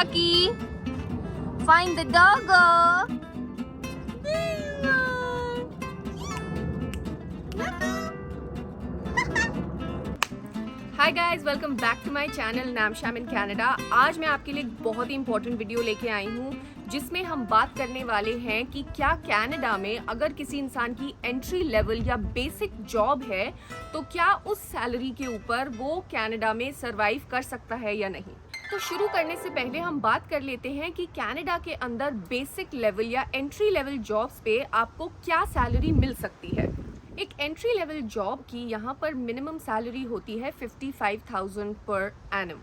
Chucky, find the doggo. Hi guys, welcome back to my channel नामशाम in Canada. आज मैं आपके लिए एक बहुत ही इंपॉर्टेंट वीडियो लेके आई हूँ जिसमें हम बात करने वाले हैं कि क्या कनाडा में अगर किसी इंसान की एंट्री लेवल या बेसिक जॉब है तो क्या उस सैलरी के ऊपर वो कनाडा में सरवाइव कर सकता है या नहीं। तो शुरू करने से पहले हम बात कर लेते हैं कि कनाडा के अंदर बेसिक लेवल या एंट्री लेवल जॉब्स पे आपको क्या सैलरी मिल सकती है। एक एंट्री लेवल जॉब की यहाँ पर मिनिमम सैलरी होती है 55,000 पर एनम।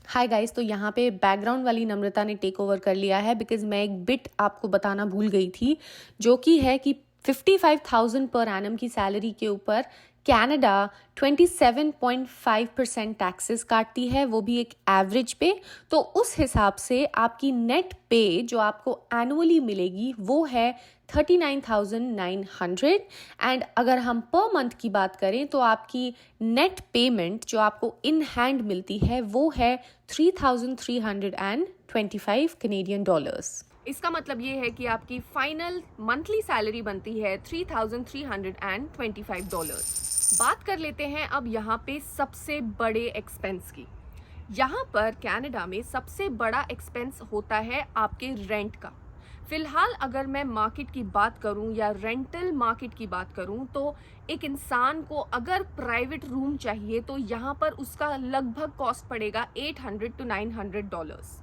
हाय गाइस, तो यहाँ पे बैकग्राउंड वाली नम्रता ने टेक ओवर कर लिया है बिकॉज मैं एक बिट आपको बताना भूल गई थी, जो कि है कि 55,000 पर एनम की सैलरी के ऊपर कनाडा 27.5% टैक्सेस काटती है, वो भी एक एवरेज पे। तो उस हिसाब से आपकी नेट पे जो आपको एनुअली मिलेगी वो है 39,900 एंड अगर हम पर मंथ की बात करें तो आपकी नेट पेमेंट जो आपको इन हैंड मिलती है वो है 3,325 कैनेडियन डॉलर्स। इसका मतलब ये है कि आपकी फाइनल मंथली सैलरी बनती है 3,325 डॉलर्स। बात कर लेते हैं अब यहाँ पे सबसे बड़े एक्सपेंस की। यहाँ पर कनाडा में सबसे बड़ा एक्सपेंस होता है आपके रेंट का। फिलहाल अगर मैं मार्केट की बात करूं या रेंटल मार्केट की बात करूं तो एक इंसान को अगर प्राइवेट रूम चाहिए तो यहाँ पर उसका लगभग कॉस्ट पड़ेगा 800 to 900 डॉलर्स।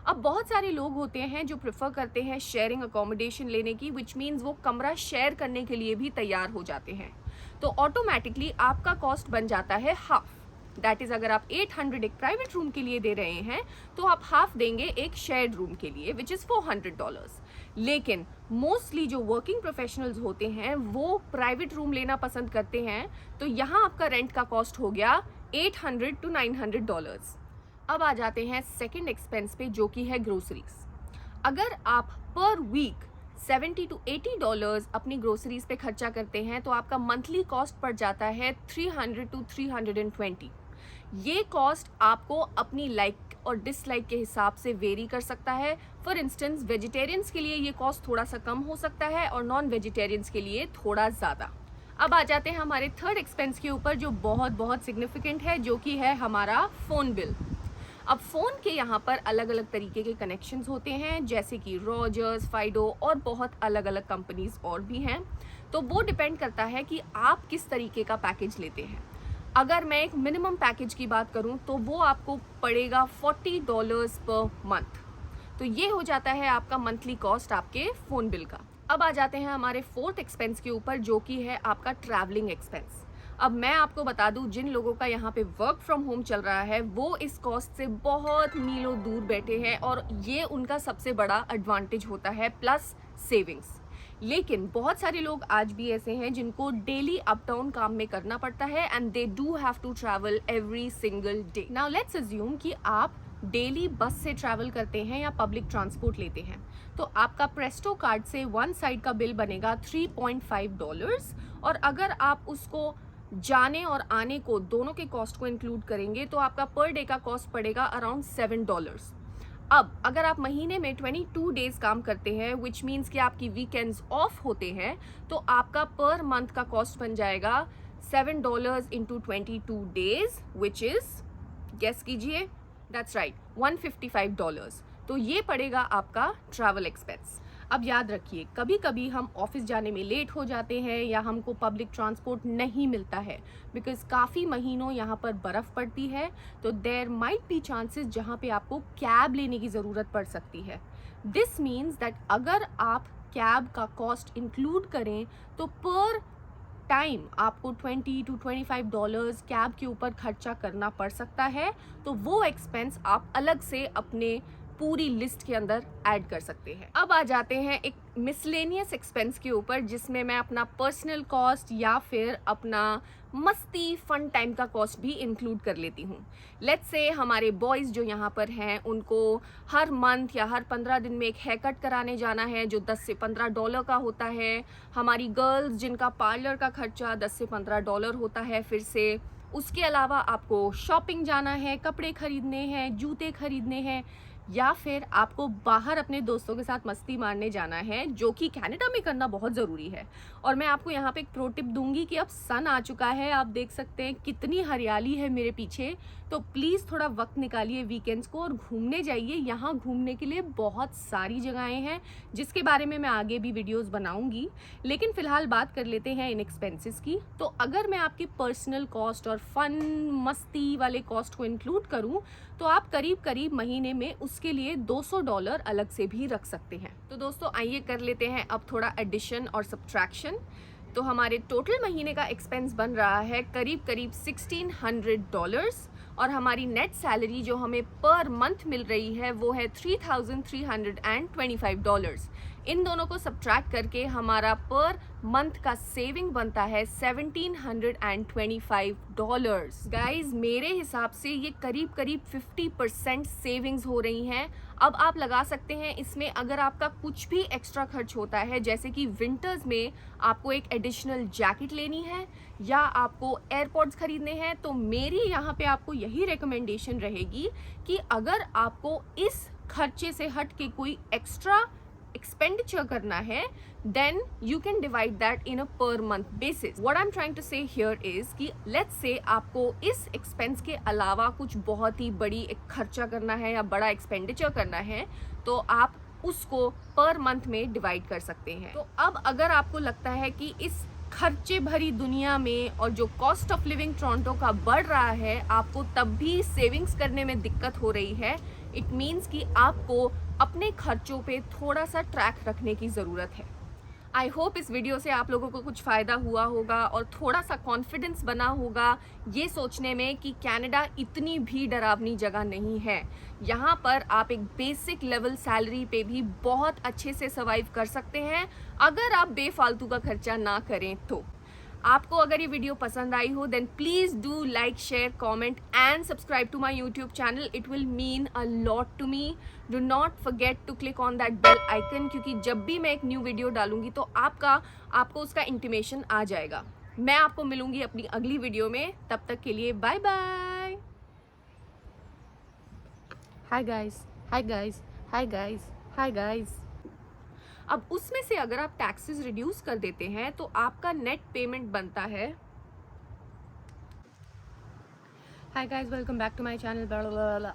अब बहुत सारे लोग होते हैं जो प्रेफर करते हैं शेयरिंग अकोमोडेशन लेने की, विच मीन्स वो कमरा शेयर करने के लिए भी तैयार हो जाते हैं। तो ऑटोमेटिकली आपका कॉस्ट बन जाता है हाफ। दैट इज अगर आप 800 एक प्राइवेट रूम के लिए दे रहे हैं तो आप हाफ देंगे एक शेयर्ड रूम के लिए, विच इज 400 डॉलर्स। लेकिन मोस्टली जो वर्किंग प्रोफेशनल्स होते हैं वो प्राइवेट रूम लेना पसंद करते हैं, तो यहाँ आपका रेंट का कॉस्ट हो गया 800 to 900 डॉलर्स। अब आ जाते हैं सेकेंड एक्सपेंस पे, जो कि है ग्रोसरीज। अगर आप पर वीक 70 to 80 डॉलर्स अपनी ग्रोसरीज पे खर्चा करते हैं तो आपका मंथली कॉस्ट पड़ जाता है 300 to 320। ये कॉस्ट आपको अपनी लाइक और डिसलाइक के हिसाब से वेरी कर सकता है। फॉर इंस्टेंस वेजिटेरियंस के लिए ये कॉस्ट थोड़ा सा कम हो सकता है और नॉन वेजिटेरियंस के लिए थोड़ा ज़्यादा। अब आ जाते हैं हमारे थर्ड एक्सपेंस के ऊपर, जो बहुत बहुत सिग्निफिकेंट है, जो कि है हमारा फ़ोन बिल। अब फ़ोन के यहाँ पर अलग अलग तरीके के कनेक्शंस होते हैं, जैसे कि रॉजर्स, फाइडो और बहुत अलग अलग कंपनीज और भी हैं। तो वो डिपेंड करता है कि आप किस तरीके का पैकेज लेते हैं। अगर मैं एक मिनिमम पैकेज की बात करूं तो वो आपको पड़ेगा 40 डॉलर्स पर मंथ। तो ये हो जाता है आपका मंथली कॉस्ट आपके फ़ोन बिल का। अब आ जाते हैं हमारे फोर्थ एक्सपेंस के ऊपर, जो कि है आपका ट्रैवलिंग एक्सपेंस। अब मैं आपको बता दूं, जिन लोगों का यहाँ पे वर्क फ्रॉम होम चल रहा है वो इस कॉस्ट से बहुत मीलों दूर बैठे हैं और ये उनका सबसे बड़ा एडवांटेज होता है, प्लस सेविंग्स। लेकिन बहुत सारे लोग आज भी ऐसे हैं जिनको डेली अप डाउन काम में करना पड़ता है and they do have to travel every single day. Now let's assume कि आप डेली बस से ट्रैवल करते हैं या पब्लिक ट्रांसपोर्ट लेते हैं, तो आपका प्रेस्टो कार्ड से वन साइड का बिल बनेगा 3.5 डॉलर्स और अगर आप उसको जाने और आने को दोनों के कॉस्ट को इंक्लूड करेंगे तो आपका पर डे का कॉस्ट पड़ेगा अराउंड 7 डॉलर्स। अब अगर आप महीने में 22 डेज काम करते हैं, विच मीन्स कि आपकी वीकेंड्स ऑफ होते हैं, तो आपका पर मंथ का कॉस्ट बन जाएगा 7 dollars into 22 days, which is, guess कीजिए, दैट्स राइट, 155 डॉलर्स। तो ये पड़ेगा आपका ट्रैवल एक्सपेंस। अब याद रखिए, कभी कभी हम ऑफिस जाने में लेट हो जाते हैं या हमको पब्लिक ट्रांसपोर्ट नहीं मिलता है बिकॉज काफ़ी महीनों यहाँ पर बर्फ़ पड़ती है, तो देयर माइट बी चांसेस जहाँ पे आपको कैब लेने की ज़रूरत पड़ सकती है। दिस मीन्स दैट अगर आप कैब का कॉस्ट इंक्लूड करें तो पर टाइम आपको 20 to 25 डॉलर्स कैब के ऊपर खर्चा करना पड़ सकता है। तो वो एक्सपेंस आप अलग से अपने पूरी लिस्ट के अंदर ऐड कर सकते हैं। अब आ जाते हैं एक मिसलेनियस एक्सपेंस के ऊपर, जिसमें मैं अपना पर्सनल कॉस्ट या फिर अपना मस्ती फन टाइम का कॉस्ट भी इंक्लूड कर लेती हूँ। लेट्स से हमारे बॉयज़ जो यहाँ पर हैं उनको हर मंथ या हर 15 दिन में एक हेयर कट कराने जाना है जो 10 से 15 डॉलर का होता है। हमारी गर्ल्स जिनका पार्लर का खर्चा 10 से 15 डॉलर होता है फिर से। उसके अलावा आपको शॉपिंग जाना है, कपड़े खरीदने हैं, जूते खरीदने हैं, या फिर आपको बाहर अपने दोस्तों के साथ मस्ती मारने जाना है, जो कि कनाडा में करना बहुत ज़रूरी है। और मैं आपको यहाँ पे एक प्रो टिप दूंगी कि अब सन आ चुका है, आप देख सकते हैं कितनी हरियाली है मेरे पीछे। तो प्लीज़ थोड़ा वक्त निकालिए वीकेंड्स को और घूमने जाइए। यहाँ घूमने के लिए बहुत सारी जगहें हैं जिसके बारे में मैं आगे भी वीडियोस बनाऊंगी। लेकिन फ़िलहाल बात कर लेते हैं इन एक्सपेंसेस की। तो अगर मैं आपकी पर्सनल कॉस्ट और फन मस्ती वाले कॉस्ट को इंक्लूड करूँ तो आप करीब करीब महीने में उसके लिए $200 अलग से भी रख सकते हैं। तो दोस्तों आइए कर लेते हैं अब थोड़ा एडिशन और सब्ट्रैक्शन। तो हमारे टोटल महीने का एक्सपेंस बन रहा है करीब करीब $1600 और हमारी नेट सैलरी जो हमें पर मंथ मिल रही है वो है $3325। इन दोनों को सब्ट्रैक्ट करके हमारा पर मंथ का सेविंग बनता है $1725। गाइज मेरे हिसाब से ये करीब करीब 50% सेविंग्स हो रही हैं। अब आप लगा सकते हैं इसमें अगर आपका कुछ भी एक्स्ट्रा खर्च होता है, जैसे कि विंटर्स में आपको एक एडिशनल जैकेट लेनी है या आपको एयरपॉड्स खरीदने हैं, तो मेरी यहाँ पे आपको यही रिकमेंडेशन रहेगी कि अगर आपको इस खर्चे से हट के कोई एक्स्ट्रा expenditure करना है, then you can divide that in a per month basis. What I'm trying to say here is कि let's say आपको इस expense के अलावा कुछ बहुत ही बड़ी एक खर्चा करना है या बड़ा expenditure करना है, तो आप उसको पर मंथ में डिवाइड कर सकते हैं। तो अब अगर आपको लगता है कि इस खर्चे भरी दुनिया में और जो कॉस्ट ऑफ लिविंग टोरंटो का बढ़ रहा है, आपको तब भी सेविंग्स करने में दिक्कत हो रही है, इट मीन्स कि आपको अपने खर्चों पे थोड़ा सा ट्रैक रखने की ज़रूरत है। आई होप इस वीडियो से आप लोगों को कुछ फ़ायदा हुआ होगा और थोड़ा सा कॉन्फिडेंस बना होगा ये सोचने में कि कनाडा इतनी भी डरावनी जगह नहीं है। यहाँ पर आप एक बेसिक लेवल सैलरी पे भी बहुत अच्छे से सर्वाइव कर सकते हैं अगर आप बेफालतू का खर्चा ना करें तो। आपको अगर ये वीडियो पसंद आई हो then please do like, share, comment and subscribe to my YouTube channel. It will mean a lot to me. Do not forget to click on that bell icon, क्योंकि जब भी मैं एक न्यू वीडियो डालूंगी तो आपको उसका इंटीमेशन आ जाएगा। मैं आपको मिलूंगी अपनी अगली वीडियो में, तब तक के लिए bye bye. Hi guys, hi guys, hi guys, hi guys. अब उसमें से अगर आप टैक्सेस रिड्यूस कर देते हैं तो आपका नेट पेमेंट बनता है। Hi guys, welcome back to my channel.